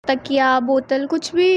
तकिया, बोतल कुछ भी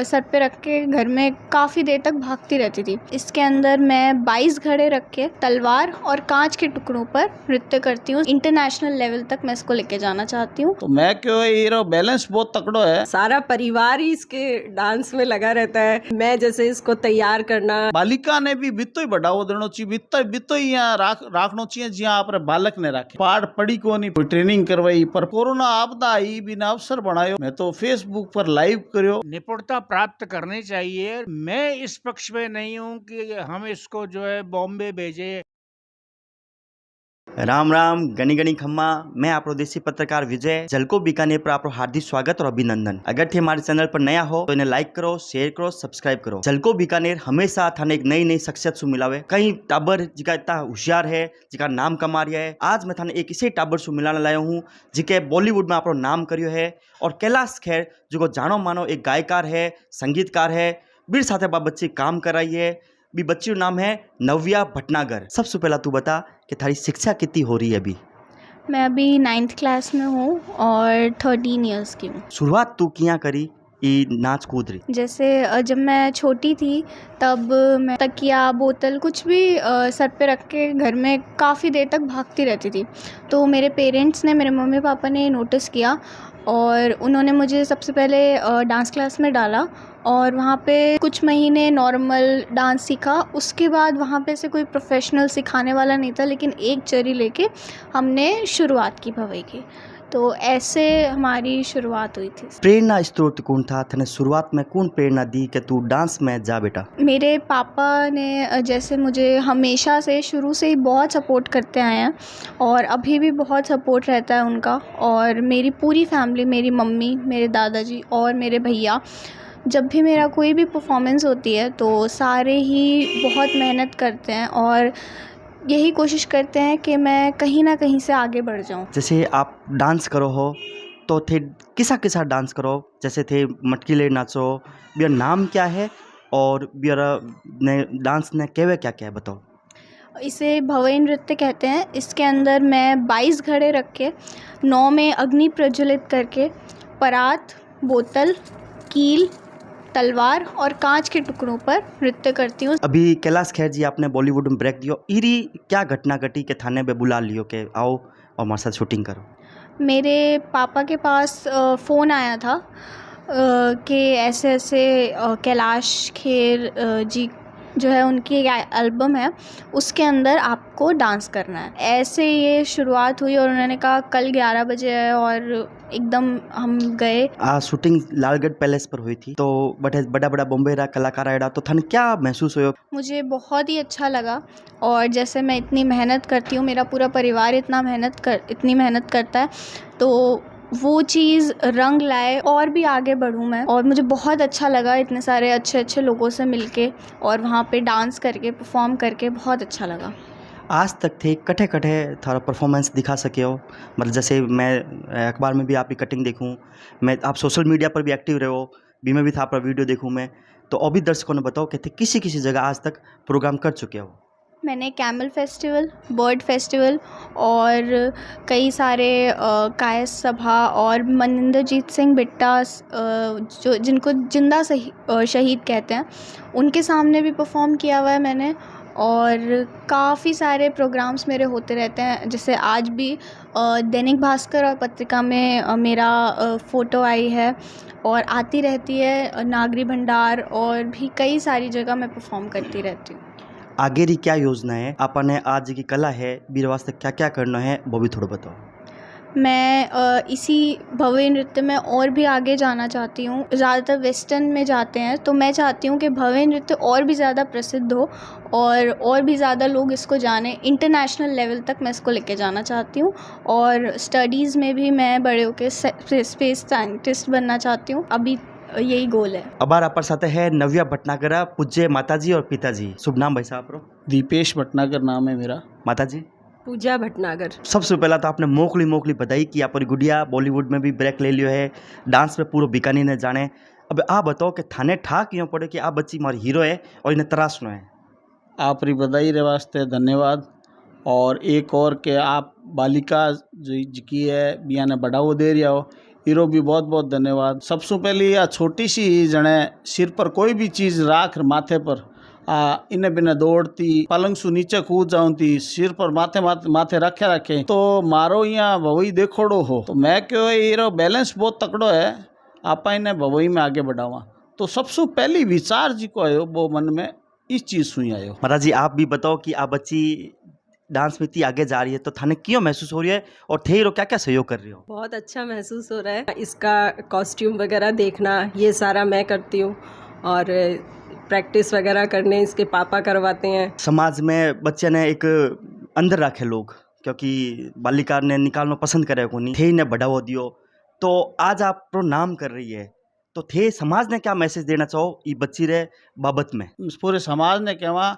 सर पे रख के घर में काफ़ी देर तक भागती रहती थी। इसके अंदर मैं 22 घड़े रख के तलवार और कांच के टुकड़ों पर नृत्य करती हूँ। इंटरनेशनल लेवल तक मैं इसको लेके जाना चाहती हूँ। तो मैं क्यों ये रो बैलेंस बहुत तकड़ो है। सारा परिवार ही इसके डांस में लगा रहता है। मैं जैसे इसको तैयार करना, बालिका ने भी बितो ही बढ़ावो देनो चाहिए, बितो ही यहाँ राखनो चाहिए जिहाँ आप बालक ने राखे। पाड़ पड़ी को नहीं, कोई ट्रेनिंग करवाई, पर कोरोना आपदा आई बिना अवसर बनायो। मैं तो फेसबुक पर लाइव करो। निपुणता प्राप्त करनी चाहिए। मैं इस पक्ष में नहीं हूँ कि हम इसको जो है बॉम्बे भेजे। राम राम गणी गणी खम्मा। मैं आपरो देसी पत्रकार विजय जलको बीकानेर पर आपरो हार्दिक स्वागत और अभिनंदन। अगर थे हमारे चैनल पर नया हो तो इन्हें लाइक करो, शेयर करो, सब्सक्राइब करो। जलको बीकानेर हमेशा थाने एक नई नई शख्सियत से मिलावे। कई टाबर जिका इतना होशियार है, जिका नाम कमा रहा है। आज मैं थाने एक इसे टाबर से मिलाने लाया हूँ जिके बॉलीवुड में आपरो नाम करियो है। और कैलाश खेर जो जानो मानो एक गायकार है, संगीतकार है, बीर साथे बा बच्ची काम कराई है। भी बच्ची का नाम है नव्या भटनागर। सबसे पहला तू बता कि थारी शिक्षा कितनी हो रही है अभी? मैं अभी 9th क्लास में हूँ और 13 इयर्स की हूँ। शुरुआत तू किया करी ई नाच कूद रही? जैसे जब मैं छोटी थी तब मैं तकिया, बोतल कुछ भी सर पे रख के घर में काफ़ी देर तक भागती रहती थी। तो मेरे पेरेंट्स ने, मेरे मम्मी पापा ने नोटिस किया और उन्होंने मुझे सबसे पहले डांस क्लास में डाला और वहाँ पे कुछ महीने नॉर्मल डांस सीखा। उसके बाद वहाँ पे से कोई प्रोफेशनल सिखाने वाला नहीं था, लेकिन एक जरी लेके हमने शुरुआत की भवई की। तो ऐसे हमारी शुरुआत हुई थी। प्रेरणा स्रोत कौन था? तने शुरुआत में कौन प्रेरणा दी कि तू डांस में जा बेटा? मेरे पापा ने जैसे मुझे हमेशा से शुरू से ही बहुत सपोर्ट करते आए हैं और अभी भी बहुत सपोर्ट रहता है उनका। और मेरी पूरी फैमिली, मेरी मम्मी, मेरे दादाजी और मेरे भैया, जब भी मेरा कोई भी परफॉर्मेंस होती है तो सारे ही बहुत मेहनत करते हैं और यही कोशिश करते हैं कि मैं कहीं ना कहीं से आगे बढ़ जाऊं। जैसे आप डांस करो हो तो थे किसा किसा डांस करो? जैसे थे मटकी ले नाचो, बियर नाम क्या है और बियर ने डांस ने केवे क्या क्या है बताओ? इसे भवई नृत्य कहते हैं। इसके अंदर मैं 22 घड़े रख के 9 में अग्नि प्रज्वलित करके परात, बोतल, कील, तलवार और कांच के टुकड़ों पर नृत्य करती हूँ। अभी कैलाश खेर जी आपने बॉलीवुड में ब्रेक दियो, इरी क्या घटना घटी के थाने पे बुला लियो के आओ और हमारे साथ शूटिंग करो? मेरे पापा के पास फ़ोन आया था कि ऐसे ऐसे कैलाश खेर जी जो है, उनकी एक एल्बम है, उसके अंदर आपको डांस करना है। ऐसे ये शुरुआत हुई और उन्होंने कहा कल 11 बजे है और एकदम हम गए। शूटिंग लालगढ़ पैलेस पर हुई थी, तो बड़ा बड़ा बॉम्बे रा कलाकार आया, तो थाने क्या महसूस हुआ? मुझे बहुत ही अच्छा लगा और जैसे मैं इतनी मेहनत करती हूँ, मेरा पूरा परिवार इतनी मेहनत करता है, तो वो चीज़ रंग लाए और भी आगे बढ़ूँ मैं। और मुझे बहुत अच्छा लगा इतने सारे अच्छे अच्छे लोगों से मिलके और वहाँ पे डांस करके, परफॉर्म करके बहुत अच्छा लगा। आज तक थे कटे कटे थारा परफॉर्मेंस दिखा सके हो? मतलब जैसे मैं अखबार में भी आपकी कटिंग देखूं, मैं आप सोशल मीडिया पर भी एक्टिव रहे हो, भी मैं भी था आपका वीडियो देखूं मैं, तो अभी दर्शकों ने बताओ कि थे किसी किसी जगह आज तक प्रोग्राम कर चुके हो? मैंने कैमल फेस्टिवल, बर्ड फेस्टिवल और कई सारे कायस सभा और मनिंदरजीत सिंह बिट्टा जो जिनको जिंदा शहीद कहते हैं, उनके सामने भी परफॉर्म किया हुआ है मैंने। और काफ़ी सारे प्रोग्राम्स मेरे होते रहते हैं, जैसे आज भी दैनिक भास्कर और पत्रिका में मेरा फ़ोटो आई है और आती रहती है नागरी भंडार, और भी कई सारी जगह मैं परफॉर्म करती रहती हूँ। आगे री क्या योजना है? आपने आज की कला है बीर वास्ते क्या क्या करना है वो भी थोड़ा बताओ। मैं इसी भव्य नृत्य में और भी आगे जाना चाहती हूँ। ज़्यादातर वेस्टर्न में जाते हैं, तो मैं चाहती हूँ कि भव्य नृत्य और भी ज़्यादा प्रसिद्ध हो और भी ज़्यादा लोग इसको जानें। इंटरनेशनल लेवल तक मैं इसको लेके जाना चाहती हूँ और स्टडीज़ में भी मैं बड़े होकर स्पेस साइंटिस्ट बनना चाहती हूँ। अभी यही गोल है। अब आप साथ है नव्या भटनागर, पूज्य माताजी और पिताजी। शुभ नाम भाई साहब? दीपेश भटनागर नाम है मेरा। माताजी? पूजा भटनागर। सबसे पहला तो आपने मोकली बधाई कि आप गुड़िया बॉलीवुड में भी ब्रेक ले लियो है, डांस में पूरा बीकानेर ने जाने। अब आप बताओ कि थाने ठा क्यों पड़े कि आप बच्ची मारी हीरो है और इन्हें तराशनो है? आप री बधाई रे वास्ते धन्यवाद। और एक और के आप बालिका जो की है बिया ने बढ़ावो दे रहा हो, इरो भी बहुत बहुत धन्यवाद। सबसे पहले आ छोटी सी जने सिर पर कोई भी चीज राख माथे पर इन्हें बिना दौड़ती पलंग सु नीचे कूद जाऊंती सिर पर माथे माथे रखे तो मारो यहाँ भवई देखोड़ो हो तो मैं क्यों ये बैलेंस बहुत तकड़ो है आप इन्हें भवई में आगे बढ़ावा। तो सबसे पहली विचार जी को आयो वो मन में इस चीज सुई आयो। माता जी आप भी बताओ कि आप बच्ची डांस में इतनी आगे जा रही है तो थाने क्यों महसूस हो रही है और थे हीरो क्या क्या सहयोग कर रही हो? बहुत अच्छा महसूस हो रहा है। इसका कॉस्ट्यूम वगैरह देखना ये सारा मैं करती हूँ और प्रैक्टिस वगैरह करने इसके पापा करवाते हैं। समाज में बच्चे ने एक अंदर रखे लोग क्योंकि बालिका ने निकालना पसंद करे को नहीं थे ने बढ़ावा दियो तो आज आप प्रो नाम कर रही है तो थे समाज ने क्या मैसेज देना चाहो ये बच्ची रे बाबत में? पूरे समाज ने कहवा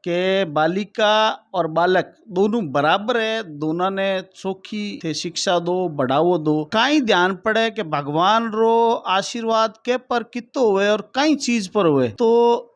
कि बालिका और बालक दोनों बराबर है, दोनों ने चोखी थे शिक्षा दो बढ़ावो दो। कई ध्यान पड़े कि भगवान रो आशीर्वाद के पर कितो हुए और कई चीज पर हुए तो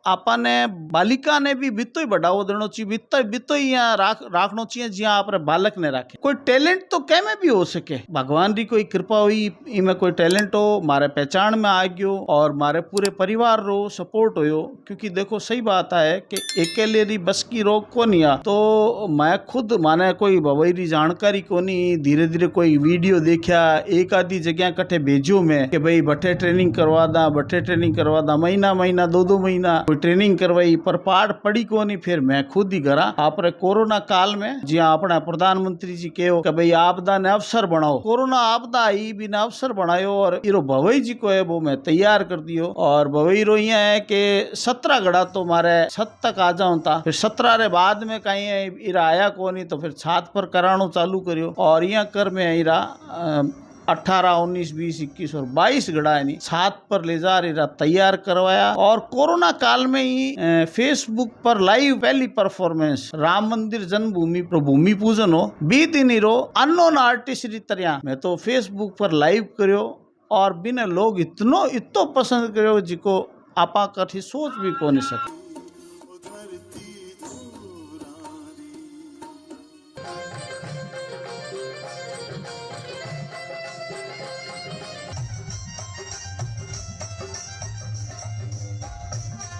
आपा ने बालिका ने भी बितो ही बढ़ावो देनो चाहिए, बितो ही यहाँ राखनो चाहिए जिया आप बालक ने राखे। कोई टैलेंट तो कै में भी हो सके, भगवान की कोई कृपा हुई इनमें कोई टैलेंट हो मारे पहचान में आ गयो और मारे पूरे परिवार रो सपोर्ट हो। क्योंकि देखो सही बात है कि अकेले बस की रोक को नहीं आ तो मैं खुद माने कोई भवैरी जानकारी को नहीं धीरे धीरे कोई वीडियो देखा एक आधी जगह कट्ठे भेजो मैं कि भाई बठे ट्रेनिंग करवा दा महीना दो महीना ट्रेनिंग करवाई पर पाठ पड़ी को नहीं। फिर मैं खुद ही करा आपरे कोरोना काल में जिया अपना प्रधानमंत्री जी कहो कि भाई आपदा ने अवसर बनाओ, कोरोना आपदा आई बिना अवसर बनायो और इरो भवई जी को है वो मैं तैयार कर दियो। और भवई रो ये है कि 17 घड़ा तो मारे 7 तक आ जाऊं था, फिर 17 रे बाद में कहीं इरा आया को नहीं तो फिर छात पर करानो चालू करियो और यहाँ कर में इरा 18, 19, 20, 21 और 22 घड़ा है नहीं छात पर ले जा रहा तैयार करवाया। और कोरोना काल में ही फेसबुक पर लाइव पहली परफॉर्मेंस राम मंदिर जन्मभूमि भूमि पूजन हो 20 दिन ही रो अननोन आर्टिस्ट री तरह मैं तो फेसबुक पर लाइव करियो और बिना लोग इतो पसंद करियो जिको आपा कठी सोच भी को नहीं सके।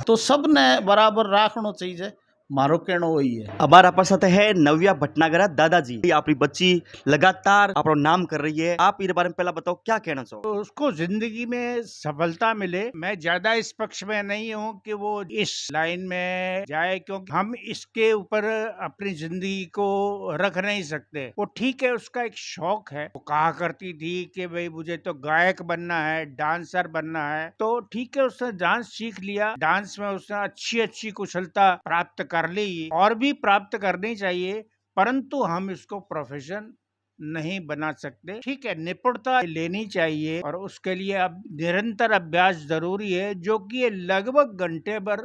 तो सब ने बराबर राखनो चाहिए मारो कहना वही है। अब आप साथ है नव्या भटनागर दादाजी आपकी बच्ची लगातार अपना नाम कर रही है, आप इस बारे में पहला बताओ क्या कहना चाहो? तो उसको जिंदगी में सफलता मिले। मैं ज्यादा इस पक्ष में नहीं हूँ कि वो इस लाइन में जाए क्योंकि हम इसके ऊपर अपनी जिंदगी को रख नहीं सकते। वो ठीक है उसका एक शौक है, वो कहा करती थी कि भाई मुझे तो गायक बनना है डांसर बनना है तो ठीक है उसने डांस सीख लिया, डांस में उसने अच्छी कुशलता प्राप्त कर ली और भी प्राप्त करनी चाहिए परंतु हम इसको प्रोफेशन नहीं बना सकते। ठीक है निपुणता लेनी चाहिए और उसके लिए अब निरंतर अभ्यास जरूरी है जो कि ये लगभग घंटे भर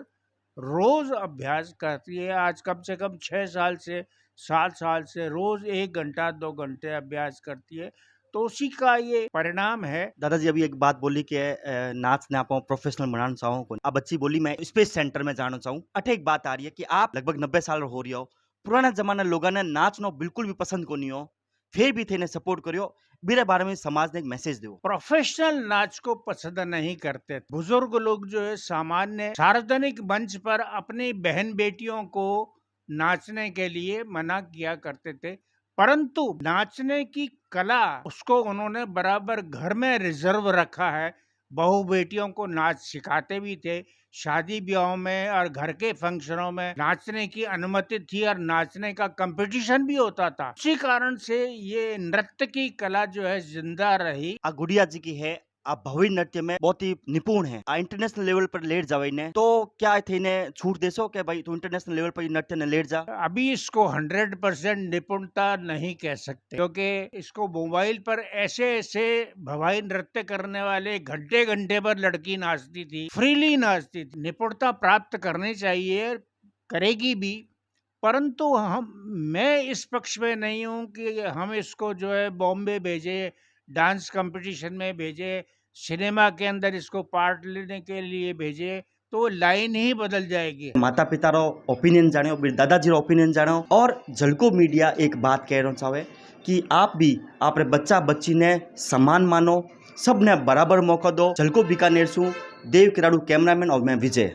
रोज अभ्यास करती है। आज कम से कम 6 साल से 7 साल से रोज 1 घंटा 2 घंटे अभ्यास करती है तो उसी का ये परिणाम है। दादाजी अभी एक बात बोली कि नाच ने आप प्रोफेशनल बनाना चाहो को अब बच्ची बोली मैं स्पेस सेंटर में जाना चाहूँ। अठे एक बात आ रही है कि आप लगभग 90 साल हो रही हो, पुराना जमाना लोगों ने नाच नो बिल्कुल भी पसंद को नहीं हो फिर भी थे ने सपोर्ट करियो, मेरे बारे में समाज ने एक मैसेज दो। प्रोफेशनल नाच को पसंद नहीं करते बुजुर्ग लोग जो है सामान्य सार्वजनिक मंच पर अपनी बहन बेटियों को नाचने के लिए मना किया करते थे परंतु नाचने की कला उसको उन्होंने बराबर घर में रिजर्व रखा है। बहू बेटियों को नाच सिखाते भी थे, शादी ब्याहों में और घर के फंक्शनों में नाचने की अनुमति थी और नाचने का कंपटीशन भी होता था। उसी कारण से ये नृत्य की कला जो है जिंदा रही। गुड़िया जी की है आप भव्य नृत्य में बहुत ही निपुण है, इंटरनेशनल लेवल पर लेट जावे ने तो क्या थे ने छूट देसो कि भाई तू इंटरनेशनल लेवल पर नृत्य ने लेट जा? अभी इसको 100% निपुणता नहीं कह सकते क्योंकि इसको मोबाइल पर ऐसे भवाई नृत्य करने वाले घंटे घंटे पर लड़की नाचती थी, फ्रीली नाचती थी। निपुणता प्राप्त करनी चाहिए, करेगी भी परंतु मैं इस पक्ष में नहीं हूँ कि हम इसको जो है बॉम्बे भेजे, डांस कंपटीशन में भेजे, सिनेमा के अंदर इसको पार्ट लेने के लिए भेजे तो लाइन ही बदल जाएगी। माता पिता रो ओपिनियन जानो, दादाजी रो ओपिनियन जानो और झलको मीडिया एक बात कहना चाहे कि आप भी आपरे बच्चा बच्ची ने सम्मान मानो, सबने बराबर मौका दो। झलको बीकानेर शू देव किराड़ू कैमरामैन और मैं विजय।